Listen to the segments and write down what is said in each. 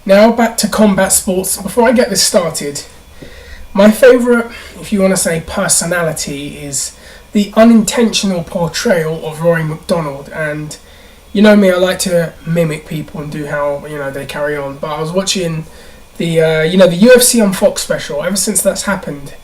Now back to combat sports. Before I get this started, my favourite, if you want to say personality, is the unintentional portrayal of Rory MacDonald. And you know me, I like to mimic people and do how they carry on. But I was watching the the UFC on Fox special. Ever since that's happened,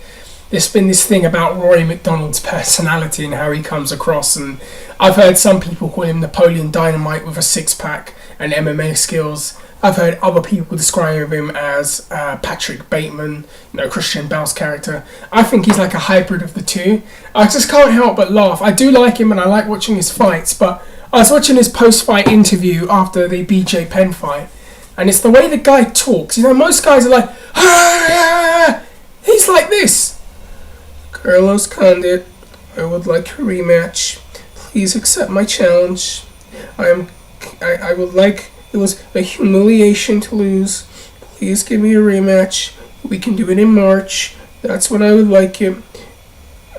there's been this thing about Rory MacDonald's personality and how he comes across, and I've heard some people call him Napoleon Dynamite with a six-pack and MMA skills. I've heard other people describe him as Patrick Bateman, Christian Bale's character. I think he's like a hybrid of the two. I just can't help but laugh. I do like him and I like watching his fights, but I was watching his post-fight interview after the BJ Penn fight, and it's the way the guy talks. Most guys are like, ah! He's like this. Carlos Condit, I would like a rematch. Please accept my challenge. I would like. It was a humiliation to lose. Please give me a rematch. We can do it in March. That's when I would like it,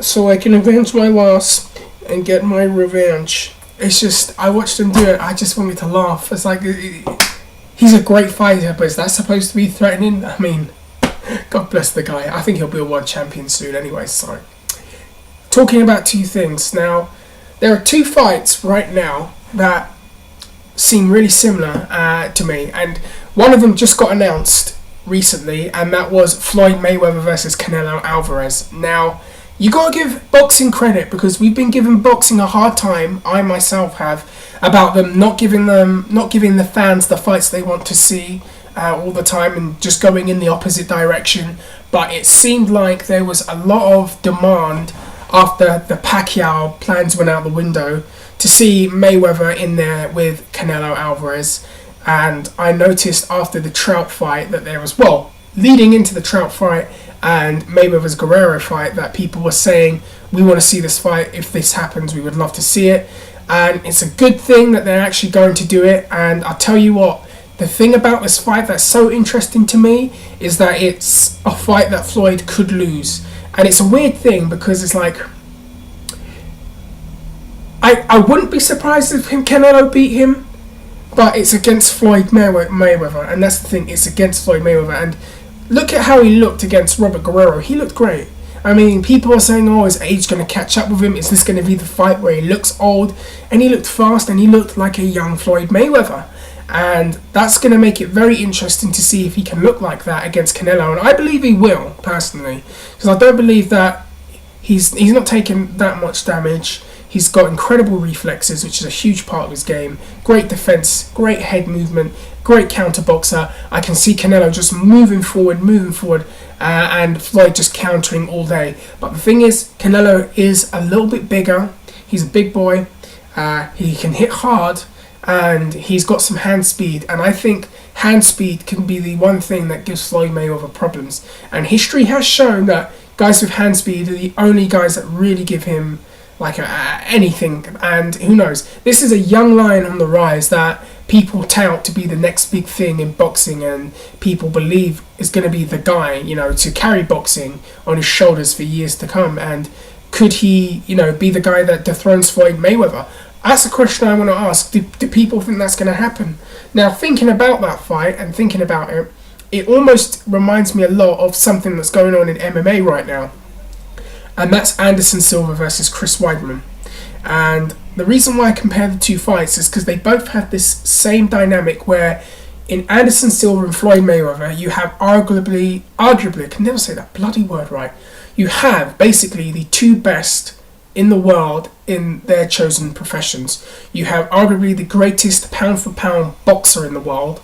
so I can avenge my loss and get my revenge. It's just, I watched him do it. I just wanted to laugh. It's like, he's a great fighter, but is that supposed to be threatening? I mean, God bless the guy. I think he'll be a world champion soon anyway, so. Talking about two things. Now, there are two fights right now that seem really similar to me, and one of them just got announced recently, and that was Floyd Mayweather versus Canelo Alvarez. Now, you gotta give boxing credit, because we've been giving boxing a hard time, I myself have, about them not giving the fans the fights they want to see all the time and just going in the opposite direction. But it seemed like there was a lot of demand after the Pacquiao plans went out the window to see Mayweather in there with Canelo Alvarez. And I noticed after the Trout fight that there was, leading into the Trout fight and Mayweather's Guerrero fight, that people were saying, we want to see this fight. If this happens, we would love to see it. And it's a good thing that they're actually going to do it. And I'll tell you what, the thing about this fight that's so interesting to me is that it's a fight that Floyd could lose. And it's a weird thing, because it's like, I wouldn't be surprised if Canelo beat him, but it's against Floyd Mayweather, and that's the thing, it's against Floyd Mayweather. And look at how he looked against Robert Guerrero. He looked great. I mean, people are saying, is age going to catch up with him? Is this going to be the fight where he looks old? And he looked fast, and he looked like a young Floyd Mayweather. And that's going to make it very interesting to see if he can look like that against Canelo. And I believe he will, personally, because I don't believe that he's not taken that much damage. He's got incredible reflexes, which is a huge part of his game. Great defense, great head movement, great counter boxer. I can see Canelo just moving forward, and Floyd just countering all day. But the thing is, Canelo is a little bit bigger. He's a big boy. He can hit hard, and he's got some hand speed. And I think hand speed can be the one thing that gives Floyd Mayweather problems. And history has shown that guys with hand speed are the only guys that really give him anything. And who knows, this is a young lion on the rise that people tout to be the next big thing in boxing, and people believe is going to be the guy, to carry boxing on his shoulders for years to come. And could he, be the guy that dethrones Floyd Mayweather? That's a question I want to ask. Do people think that's going to happen? Now, thinking about that fight and thinking about it, it almost reminds me a lot of something that's going on in MMA right now. And that's Anderson Silva versus Chris Weidman. And the reason why I compare the two fights is because they both have this same dynamic where in Anderson Silva and Floyd Mayweather, you have arguably, I can never say that bloody word right, you have basically the two best in the world in their chosen professions. You have arguably the greatest pound for pound boxer in the world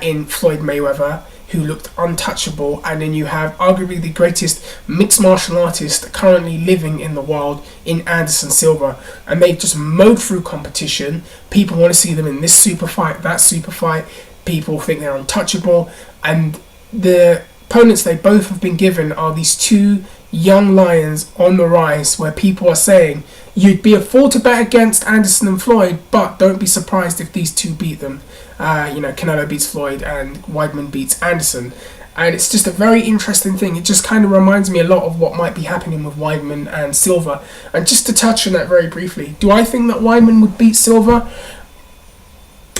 in Floyd Mayweather, who looked untouchable, and then you have arguably the greatest mixed martial artist currently living in the world in Anderson Silva, and they've just mowed through competition. People want to see them in this super fight, that super fight. People think they're untouchable, and the opponents they both have been given are these two young lions on the rise, where people are saying you'd be a fool to bet against Anderson and Floyd, but don't be surprised if these two beat them. Canelo beats Floyd and Weidman beats Anderson. And it's just a very interesting thing. It just kind of reminds me a lot of what might be happening with Weidman and Silva. And just to touch on that very briefly, do I think that Weidman would beat Silva?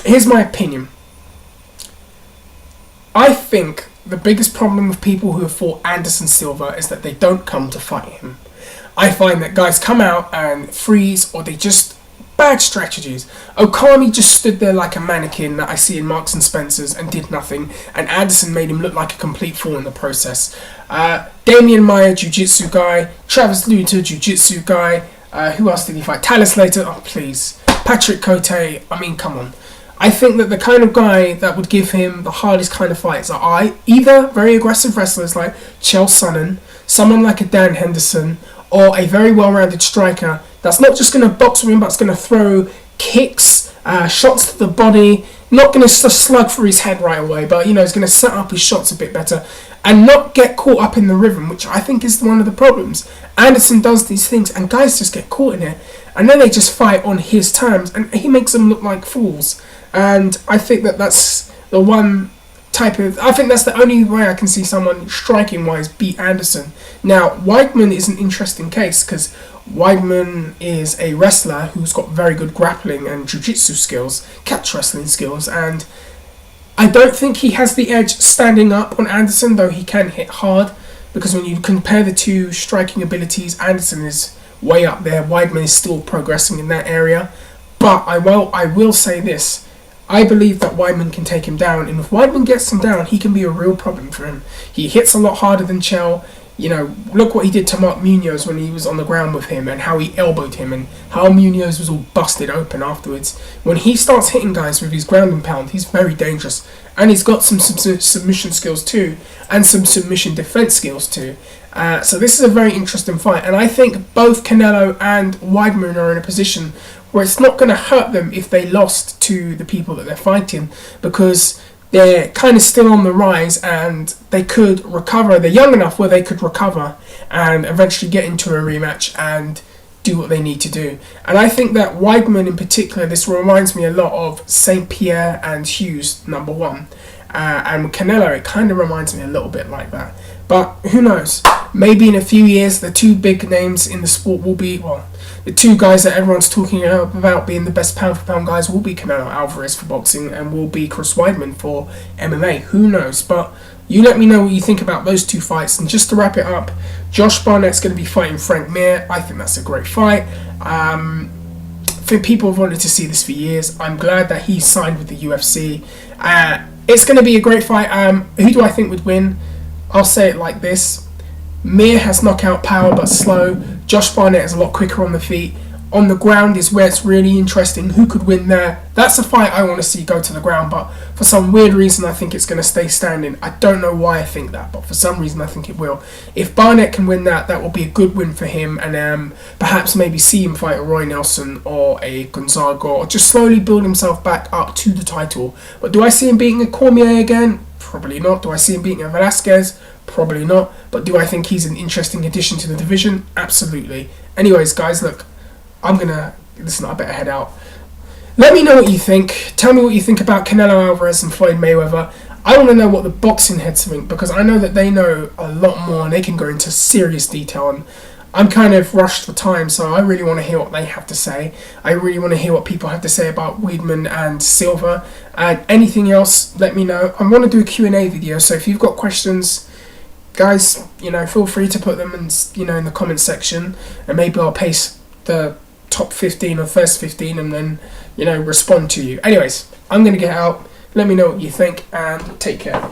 Here's my opinion. I think the biggest problem with people who have fought Anderson Silva is that they don't come to fight him. I find that guys come out and freeze, or they just bad strategies. Okami just stood there like a mannequin that I see in Marks and Spencer's and did nothing, and Anderson made him look like a complete fool in the process. Damian Maia, Jiu-Jitsu guy. Travis Luter, Jiu-Jitsu guy. Who else did he fight? Talis Slater, oh please. Patrick Cote, I mean, come on. I think that the kind of guy that would give him the hardest kind of fights are either very aggressive wrestlers like Chael Sonnen, someone like a Dan Henderson, or a very well-rounded striker that's not just going to box with him, but it's going to throw kicks, shots to the body, not going to slug for his head right away, but, you know, he's going to set up his shots a bit better and not get caught up in the rhythm, which I think is one of the problems. Anderson does these things and guys just get caught in it, and then they just fight on his terms, and he makes them look like fools. And I think that that's the one type of... I think that's the only way I can see someone striking-wise beat Anderson. Now, Weidman is an interesting case because Weidman is a wrestler who's got very good grappling and jiu-jitsu skills, catch wrestling skills, and I don't think he has the edge standing up on Anderson, though he can hit hard, because when you compare the two striking abilities, Anderson is way up there. Weidman is still progressing in that area. But I will say this. I believe that Weidman can take him down, and if Weidman gets him down, he can be a real problem for him. He hits a lot harder than Chael. You know, look what he did to Mark Munoz when he was on the ground with him, and how he elbowed him, and how Munoz was all busted open afterwards. When he starts hitting guys with his ground and pound, he's very dangerous. And he's got some submission skills too, and some submission defense skills too. So this is a very interesting fight, and I think both Canelo and Weidman are in a position where it's not going to hurt them if they lost to the people that they're fighting, because they're kind of still on the rise and they could recover. They're young enough where they could recover and eventually get into a rematch and do what they need to do. And I think that Weidman in particular, this reminds me a lot of St. Pierre and Hughes, number one. And with Canelo, it kind of reminds me a little bit like that. But who knows? Maybe in a few years, the two big names in the sport will be, well, the two guys that everyone's talking about being the best pound-for-pound guys will be Canelo Alvarez for boxing and will be Chris Weidman for MMA. Who knows? But you let me know what you think about those two fights. And just to wrap it up, Josh Barnett's going to be fighting Frank Mir. I think that's a great fight. I think people have wanted to see this for years. I'm glad that he signed with the UFC. It's going to be a great fight. Who do I think would win? I'll say it like this. Mir has knockout power but slow. Josh Barnett is a lot quicker on the feet. On the ground is where it's really interesting. Who could win there? That's a fight I want to see go to the ground, but for some weird reason I think it's going to stay standing. I don't know why I think that, but for some reason I think it will. If Barnett can win that, that will be a good win for him, and perhaps maybe see him fight a Roy Nelson or a Gonzaga, or just slowly build himself back up to the title. But do I see him beating a Cormier again? Probably not. Do I see him beating a Velasquez? Probably not. But do I think he's an interesting addition to the division? Absolutely. Anyways, guys, look, listen, I better head out. Let me know what you think. Tell me what you think about Canelo Alvarez and Floyd Mayweather. I want to know what the boxing heads think, because I know that they know a lot more and they can go into serious detail, and I'm kind of rushed for time, so I really want to hear what they have to say. I really want to hear what people have to say about Weidman and Silva, and anything else, let me know. I want to do a Q&A video, so if you've got questions, guys, feel free to put them in the comment section, and maybe I'll paste the top 15 or first 15 and then respond to you. Anyways, I'm gonna get out. Let me know what you think and take care.